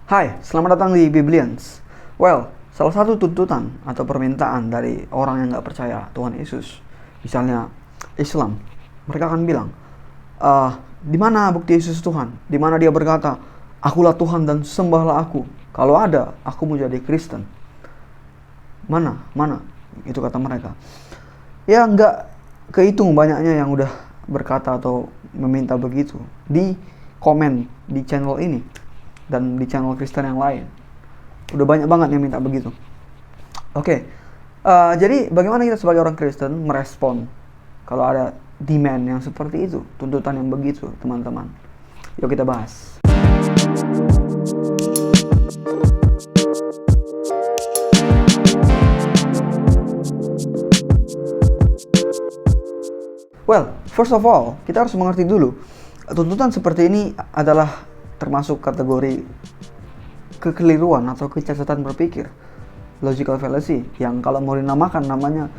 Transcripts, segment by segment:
Hai, selamat datang di Biblians. Well, salah satu tuntutan atau permintaan dari orang yang nggak percaya Tuhan Yesus, misalnya Islam, mereka akan bilang, di mana bukti Yesus Tuhan? Di mana dia berkata, akulah Tuhan dan sembahlah aku. Kalau ada, aku mau jadi Kristen. Mana? Itu kata mereka. Ya nggak kehitung banyaknya yang udah berkata atau meminta begitu di komen di channel ini dan di channel Kristen yang lain. Udah banyak banget yang minta begitu. Oke. Jadi bagaimana kita sebagai orang Kristen merespon kalau ada demand yang seperti itu, tuntutan yang begitu, teman-teman? Yuk kita bahas. Well, first of all, kita harus mengerti dulu, tuntutan seperti ini adalah termasuk kategori kekeliruan atau kecacatan berpikir, logical fallacy, yang kalau mau dinamakan namanya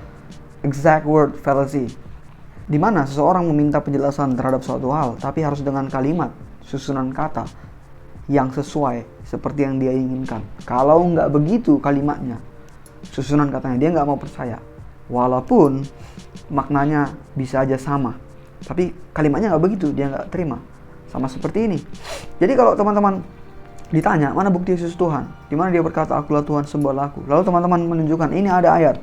exact word fallacy, di mana seseorang meminta penjelasan terhadap suatu hal tapi harus dengan kalimat, susunan kata yang sesuai seperti yang dia inginkan. Kalau nggak begitu kalimatnya, susunan katanya, dia nggak mau percaya, walaupun maknanya bisa aja sama, tapi kalimatnya nggak begitu, dia nggak terima. Sama seperti ini. Jadi kalau teman-teman ditanya, mana bukti Yesus Tuhan? Di mana dia berkata, akulah Tuhan, sembahlah aku. Lalu teman-teman menunjukkan, ini ada ayat.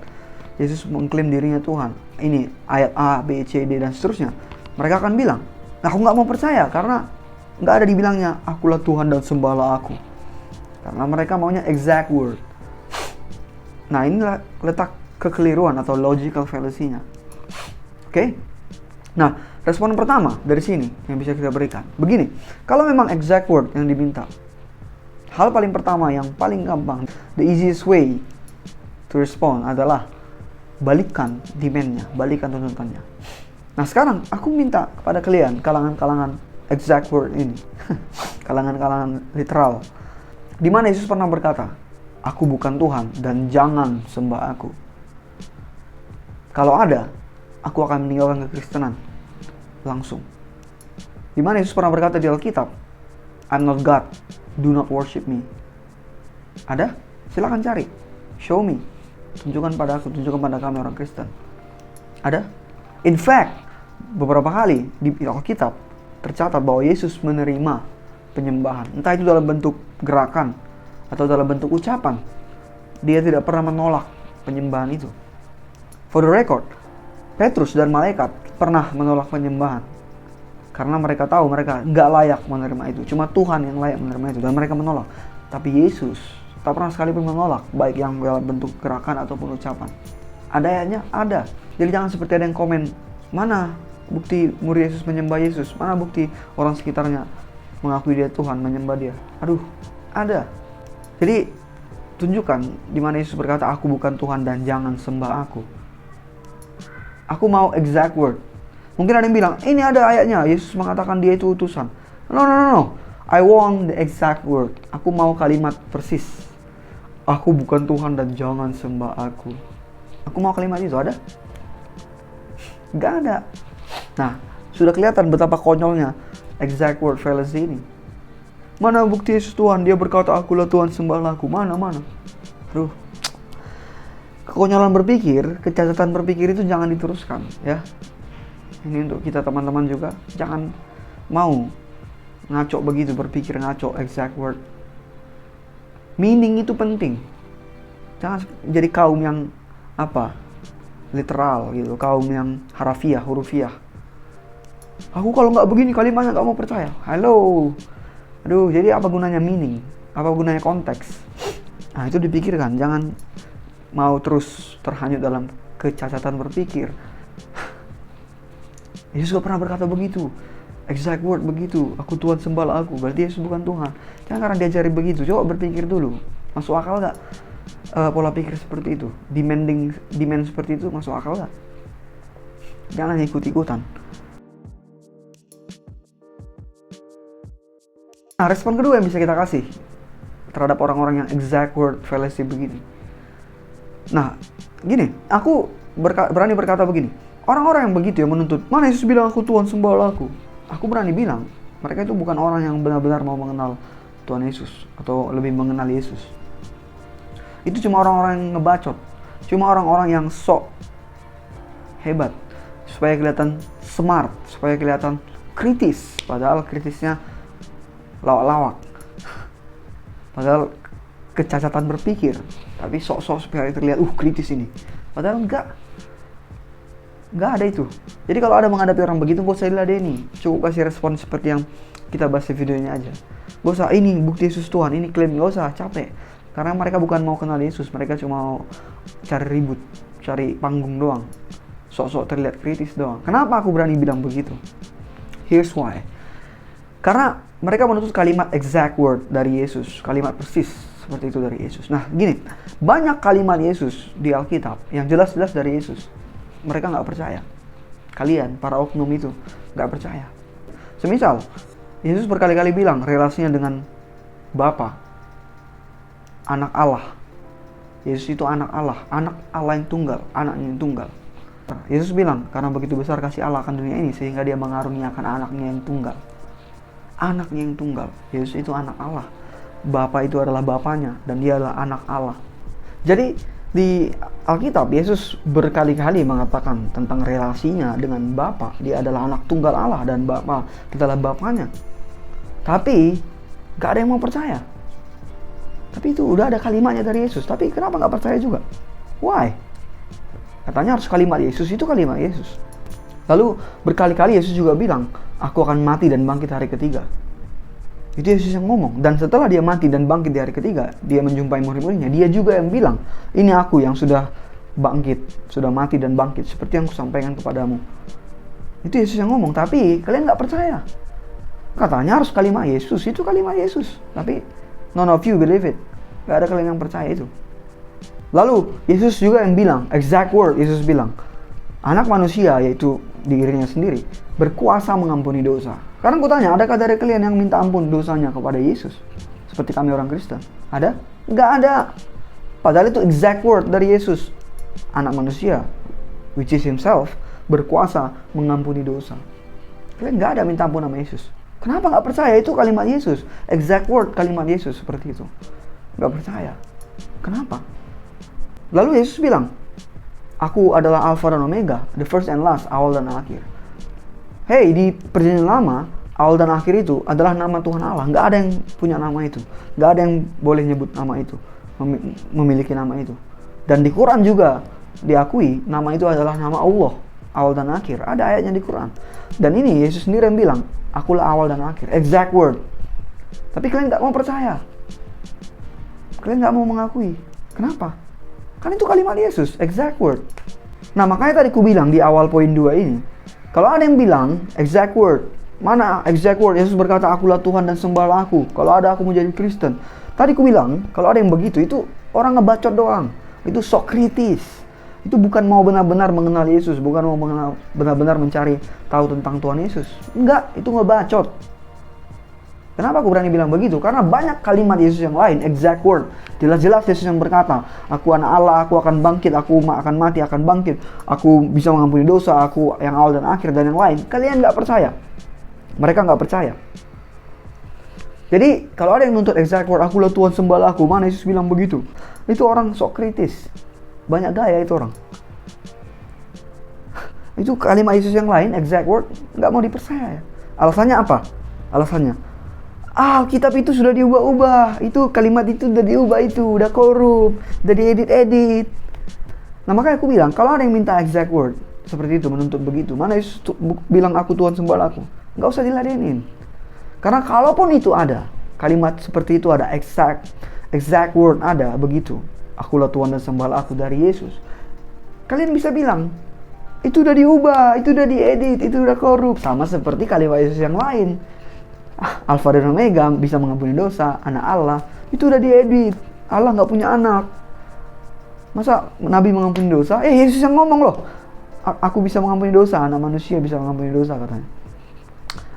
Yesus mengklaim dirinya Tuhan. Ini ayat A, B, C, D, dan seterusnya. Mereka akan bilang, aku nggak mau percaya karena nggak ada dibilangnya, akulah Tuhan dan sembahlah aku. Karena mereka maunya exact word. Nah, inilah letak kekeliruan atau logical fallacy-nya. Oke? Nah, respon pertama dari sini yang bisa kita berikan begini, kalau memang exact word yang diminta, hal paling pertama yang paling gampang, the easiest way to respond adalah balikan demand-nya, balikan tuntutannya. Nah sekarang aku minta kepada kalian, kalangan-kalangan exact word ini, kalangan-kalangan literal, di mana Yesus pernah berkata, aku bukan Tuhan dan jangan sembah aku. Kalau ada, aku akan meninggalkan kekristenan langsung. Di mana Yesus pernah berkata di Alkitab, I'm not God, do not worship me. Ada? Silakan cari, show me, tunjukkan pada aku, tunjukkan pada kami orang Kristen. Ada? In fact, beberapa kali di Alkitab tercatat bahwa Yesus menerima penyembahan, entah itu dalam bentuk gerakan atau dalam bentuk ucapan. Dia tidak pernah menolak penyembahan itu. For the record, Petrus dan malaikat pernah menolak penyembahan karena mereka tahu mereka nggak layak menerima itu. Cuma Tuhan yang layak menerima itu, dan mereka menolak. Tapi Yesus tak pernah sekalipun menolak, baik yang dalam bentuk gerakan ataupun ucapan. Ada ayatnya? Ada. Jadi jangan seperti ada yang komen, mana bukti murid Yesus menyembah Yesus, mana bukti orang sekitarnya mengakui dia Tuhan, menyembah dia. Aduh, ada. Jadi tunjukkan di mana Yesus berkata, aku bukan Tuhan dan jangan sembah aku. Aku mau exact word. Mungkin ada yang bilang, ini ada ayatnya, Yesus mengatakan dia itu utusan. No. I want the exact word. Aku mau kalimat persis. Aku bukan Tuhan dan jangan sembah aku. Aku mau kalimat itu, ada? Gak ada. Nah, sudah kelihatan betapa konyolnya exact word fallacy ini. Mana bukti Yesus Tuhan? Dia berkata, akulah Tuhan, sembahlah aku. Mana? Aduh. Kekonyolan berpikir, kecacatan berpikir itu jangan diteruskan, ya. Ini untuk kita teman-teman juga, jangan mau ngaco begitu, berpikir ngaco exact word. Meaning itu penting. Jangan jadi kaum yang literal gitu, kaum yang harafiah, hurufiah. Aku kalau nggak begini kalimatnya nggak mau percaya. Halo, aduh, jadi apa gunanya meaning? Apa gunanya konteks? Nah itu dipikirkan, jangan mau terus terhanyut dalam kecacatan berpikir. Yesus gak pernah berkata begitu, exact word begitu, aku Tuhan sembahlah aku, berarti Yesus bukan Tuhan. Jangan karena diajari begitu, coba berpikir dulu, masuk akal gak pola pikir seperti itu? Demand seperti itu masuk akal gak? Jangan ikut-ikutan. Nah, respon kedua yang bisa kita kasih terhadap orang-orang yang exact word fallacy begini. Nah, gini, aku berani berkata begini, orang-orang yang begitu yang menuntut, mana Yesus bilang aku Tuhan, sembahlah aku. Aku berani bilang, mereka itu bukan orang yang benar-benar mau mengenal Tuhan Yesus atau lebih mengenal Yesus. Itu cuma orang-orang yang ngebacot, cuma orang-orang yang sok hebat, supaya kelihatan smart, supaya kelihatan kritis, padahal kritisnya lawak-lawak. Padahal kecacatan berpikir, tapi sok-sok supaya terlihat kritis ini. Padahal enggak ada itu. Jadi kalau ada menghadapi orang begitu, gak usah diladeni. Cukup kasih respon seperti yang kita bahas di videonya aja. Gak usah ini bukti Yesus Tuhan, ini klaim, gak usah capek. Karena mereka bukan mau kenal Yesus, mereka cuma mau cari ribut, cari panggung doang. Sok-sok terlihat kritis doang. Kenapa aku berani bilang begitu? Here's why. Karena mereka menuntut kalimat exact word dari Yesus, kalimat persis seperti itu dari Yesus. Nah gini, banyak kalimat Yesus di Alkitab yang jelas-jelas dari Yesus. Mereka nggak percaya. Kalian, para oknum itu, nggak percaya. Semisal, Yesus berkali-kali bilang relasinya dengan Bapa, anak Allah. Yesus itu anak Allah yang tunggal, anaknya yang tunggal. Yesus bilang, karena begitu besar kasih Allah akan dunia ini, sehingga dia mengaruniakan anaknya yang tunggal. Anaknya yang tunggal. Yesus itu anak Allah. Bapa itu adalah Bapanya, dan dia adalah anak Allah. Jadi, di Alkitab, Yesus berkali-kali mengatakan tentang relasinya dengan Bapa. Dia adalah anak tunggal Allah, dan Bapa adalah Bapanya. Tapi, gak ada yang mau percaya. Tapi itu udah ada kalimatnya dari Yesus. Tapi kenapa gak percaya juga? Why? Katanya harus kalimat Yesus, itu kalimat Yesus. Lalu berkali-kali Yesus juga bilang, aku akan mati dan bangkit hari ketiga. Itu Yesus yang ngomong. Dan setelah dia mati dan bangkit di hari ketiga, dia menjumpai murid-muridnya. Dia juga yang bilang, ini aku yang sudah bangkit, sudah mati dan bangkit, seperti yang kusampaikan kepadamu. Itu Yesus yang ngomong, tapi kalian gak percaya. Katanya harus kalimat Yesus, itu kalimat Yesus. Tapi none of you believe it. Gak ada kalian yang percaya itu. Lalu Yesus juga yang bilang, exact word Yesus bilang, anak manusia, yaitu dirinya sendiri, berkuasa mengampuni dosa. Sekarang aku tanya, adakah dari kalian yang minta ampun dosanya kepada Yesus? Seperti kami orang Kristen. Ada? Nggak ada. Padahal itu exact word dari Yesus. Anak manusia, which is himself, berkuasa mengampuni dosa. Kalian nggak ada minta ampun sama Yesus. Kenapa nggak percaya? Itu kalimat Yesus. Exact word kalimat Yesus seperti itu. Nggak percaya. Kenapa? Lalu Yesus bilang, aku adalah Alpha dan Omega, the first and last, awal dan akhir. Hey, di perjanjian lama, awal dan akhir itu adalah nama Tuhan Allah. Nggak ada yang punya nama itu. Nggak ada yang boleh nyebut nama itu, memiliki nama itu. Dan di Quran juga diakui nama itu adalah nama Allah, awal dan akhir. Ada ayatnya di Quran. Dan ini Yesus sendiri yang bilang, akulah awal dan akhir. Exact word. Tapi kalian nggak mau percaya. Kalian nggak mau mengakui. Kenapa? Kan itu kalimat Yesus, exact word. Nah makanya tadi ku bilang di awal poin 2 ini, kalau ada yang bilang exact word, mana exact word? Yesus berkata, akulah Tuhan dan sembahlah aku. Kalau ada aku menjadi Kristen. Tadi ku bilang, kalau ada yang begitu, itu orang ngebacot doang. Itu sok kritis. Itu bukan mau benar-benar mengenal Yesus, bukan mau benar-benar mencari tahu tentang Tuhan Yesus. Enggak, itu ngebacot. Kenapa aku berani bilang begitu? Karena banyak kalimat Yesus yang lain, exact word. Jelas-jelas Yesus yang berkata, aku anak Allah, aku akan bangkit, aku akan mati, akan bangkit. Aku bisa mengampuni dosa, aku yang awal dan akhir, dan yang lain. Kalian gak percaya. Mereka gak percaya. Jadi, kalau ada yang nuntut exact word, akulah Tuhan sembahlah aku, mana Yesus bilang begitu? Itu orang sok kritis. Banyak gaya itu orang. Itu kalimat Yesus yang lain, exact word, gak mau dipercaya. Alasannya apa? Alasannya, Alkitab itu sudah diubah-ubah. Itu kalimat itu udah diubah, itu udah korup, udah diedit-edit. Nah makanya aku bilang, kalau ada yang minta exact word seperti itu, menuntut begitu, mana Yesus bilang aku Tuhan sembahlah aku, nggak usah diladenin. Karena kalaupun itu ada, kalimat seperti itu ada, exact word ada begitu, akulah Tuhan dan sembahlah aku dari Yesus, kalian bisa bilang itu udah diubah, itu udah diedit, itu udah korup. Sama seperti kalimat Yesus yang lain, Alpha dan Omega, bisa mengampuni dosa, anak Allah, itu udah diedit. Allah gak punya anak. Masa Nabi mengampuni dosa? Yesus yang ngomong loh, aku bisa mengampuni dosa, anak manusia bisa mengampuni dosa katanya.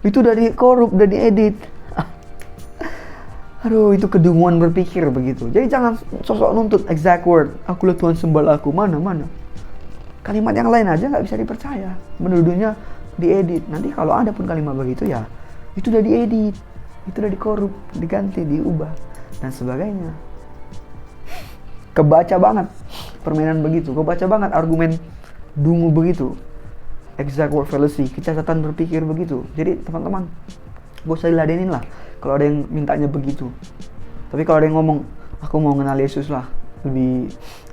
Itu udah dikorup, udah diedit. Aduh, itu kedunguan berpikir begitu. Jadi jangan sosok nuntut exact word, akulah Tuhan sembahlah aku. Mana kalimat yang lain aja gak bisa dipercaya, menuduhnya diedit. Nanti kalau ada pun kalimat begitu, ya itu udah diedit, Itu udah dikorup, diganti, diubah, dan sebagainya. Kebaca banget permainan begitu, kebaca banget argumen dungu begitu. Exact word fallacy, kecacatan berpikir begitu. Jadi teman-teman, gak usah diladenin lah kalau ada yang mintanya begitu. Tapi kalau ada yang ngomong, aku mau kenal Yesus lah,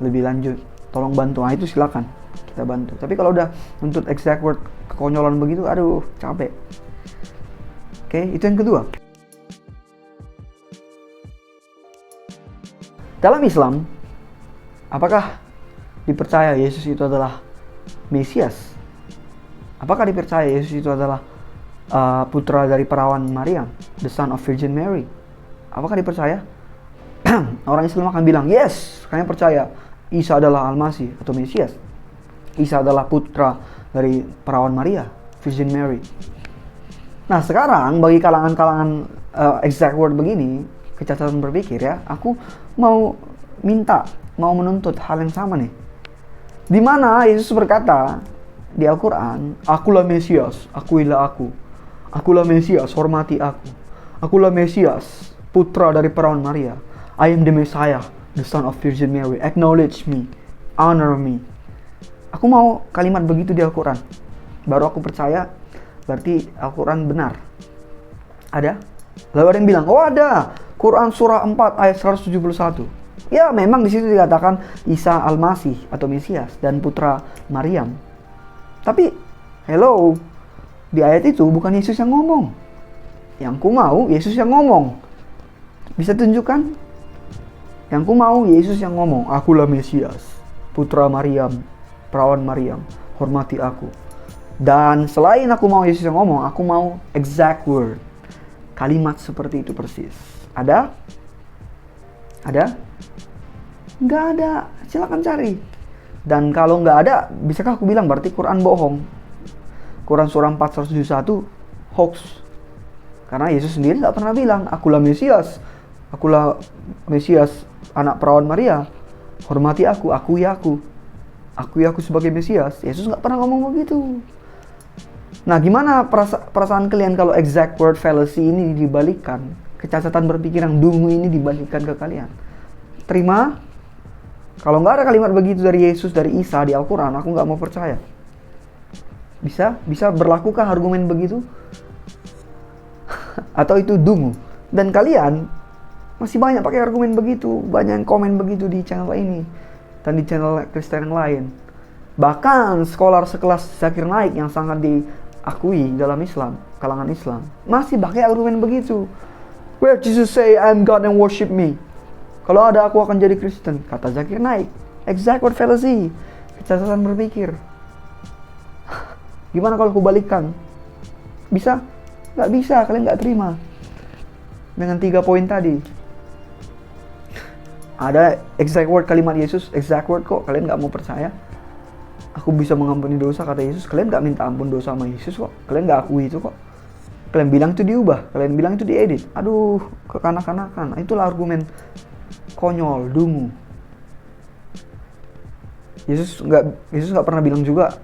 lebih lanjut, tolong bantu, nah itu silakan, kita bantu. Tapi kalau udah untuk exact word kekonyolan begitu, aduh capek. Oke, itu yang kedua. Dalam Islam, apakah dipercaya Yesus itu adalah Mesias? Apakah dipercaya Yesus itu adalah putra dari perawan Maria, the son of Virgin Mary? Apakah dipercaya? Orang Islam akan bilang, yes, kalian percaya Isa adalah Al-Masih atau Mesias. Isa adalah putra dari perawan Maria, Virgin Mary. Nah sekarang bagi kalangan-kalangan exact word begini, kecacatan berpikir ya, aku mau menuntut hal yang sama nih. Di mana Yesus berkata di Al-Quran, akulah Mesias, akuilah aku. Akulah Mesias, hormati aku. Akulah Mesias, putra dari perawan Maria. I am the Messiah, the son of Virgin Mary. Acknowledge me, honor me. Aku mau kalimat begitu di Al-Quran. Baru aku percaya, berarti Al-Quran benar. Ada? Lalu ada yang bilang, oh ada. Quran surah 4 ayat 171. Ya memang di situ dikatakan Isa Al-Masih atau Mesias dan putra Maryam. Tapi, hello, di ayat itu bukan Yesus yang ngomong. Yang ku mau Yesus yang ngomong. Bisa tunjukkan? Yang ku mau Yesus yang ngomong. Akulah Mesias, putra Maryam, perawan Maryam, hormati aku. Dan selain aku mau Yesus yang ngomong, aku mau exact word. Kalimat seperti itu persis. Ada? Ada? Nggak ada. Silakan cari. Dan kalau nggak ada, bisakah aku bilang berarti Quran bohong? Quran surah 4 171 hoax. Karena Yesus sendiri nggak pernah bilang, akulah Mesias, anak perawan Maria, hormati aku, akui aku sebagai Mesias. Yesus nggak pernah ngomong begitu. Nah, gimana perasaan kalian kalau exact word fallacy ini dibalikkan, kecacatan berpikir yang dungu ini dibalikkan ke kalian? Terima? Kalau nggak ada kalimat begitu dari Yesus, dari Isa di Al-Quran, aku nggak mau percaya. Bisa berlakukah argumen begitu? Atau itu dungu? Dan kalian masih banyak pakai argumen begitu, banyak yang komen begitu di channel ini dan di channel Kristen yang lain. Bahkan scholar sekelas Zakir Naik yang sangat diakui dalam Islam, kalangan Islam, masih pakai argumen begitu. Where Jesus say I'm God and worship me? Kalau ada aku akan jadi Kristen, kata Zakir Naik. Exact word fallacy, kecacatan berpikir. Gimana kalau aku balikkan? Bisa? Nggak bisa, kalian nggak terima. Dengan 3 poin tadi. Ada exact word kalimat Yesus, exact word kok, kalian nggak mau percaya. Aku bisa mengampuni dosa, kata Yesus. Kalian nggak minta ampun dosa sama Yesus kok. Kalian nggak akui itu kok. Kalian bilang itu diubah, kalian bilang itu diedit. Aduh, kekanak-kanakan. Nah, itulah argumen konyol, dungu. Yesus nggak pernah bilang juga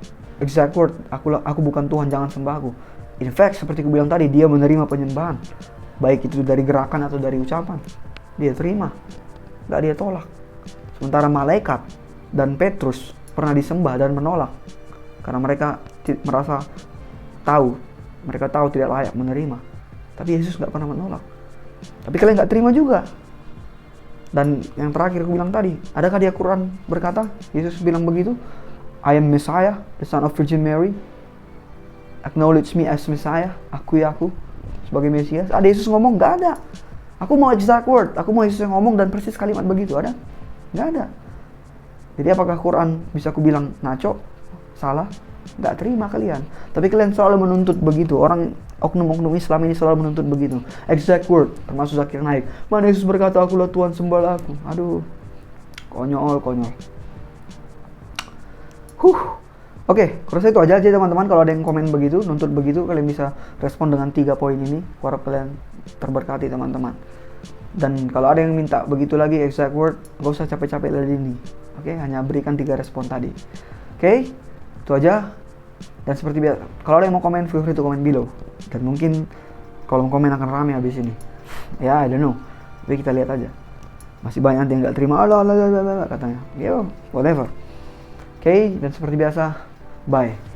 exact word, aku bukan Tuhan, jangan sembah aku. In fact, seperti aku bilang tadi, dia menerima penyembahan, baik itu dari gerakan atau dari ucapan. Dia terima, nggak dia tolak. Sementara malaikat dan Petrus pernah disembah dan menolak karena mereka tahu tidak layak menerima. Tapi Yesus nggak pernah menolak. Tapi kalian nggak terima juga. Dan yang terakhir aku bilang tadi, adakah di Al-Quran berkata Yesus bilang begitu? I am Messiah, the son of Virgin Mary. Acknowledge me as Messiah. Akui aku sebagai Mesias. Ada Yesus ngomong? Nggak ada. Aku mau exact word. Aku mau Yesus yang ngomong dan persis kalimat begitu. Ada? Nggak ada. Jadi apakah Quran bisa aku bilang ngaco? Salah? Nggak terima kalian. Tapi kalian selalu menuntut begitu. Oknum-oknum Islam ini selalu menuntut begitu. Exact word, termasuk Zakir Naik. Mana Yesus berkata, akulah Tuhan, sembahlah aku. Aduh, konyol. Oke, kurasa itu aja teman-teman. Kalau ada yang komen begitu, nuntut begitu, kalian bisa respon dengan 3 poin ini. Harap kalian terberkati teman-teman. Dan kalau ada yang minta begitu lagi exact word, gak usah capek-capek dari ini. Oke, hanya berikan 3 respon tadi. Oke, itu aja. Dan seperti biasa, kalau ada yang mau komen, feel free to comment below. Dan mungkin kolom komen akan rame habis ini. Ya, I don't know. Tapi kita lihat aja. Masih banyak yang nggak terima, katanya. Yo, whatever. Oke, dan seperti biasa, bye.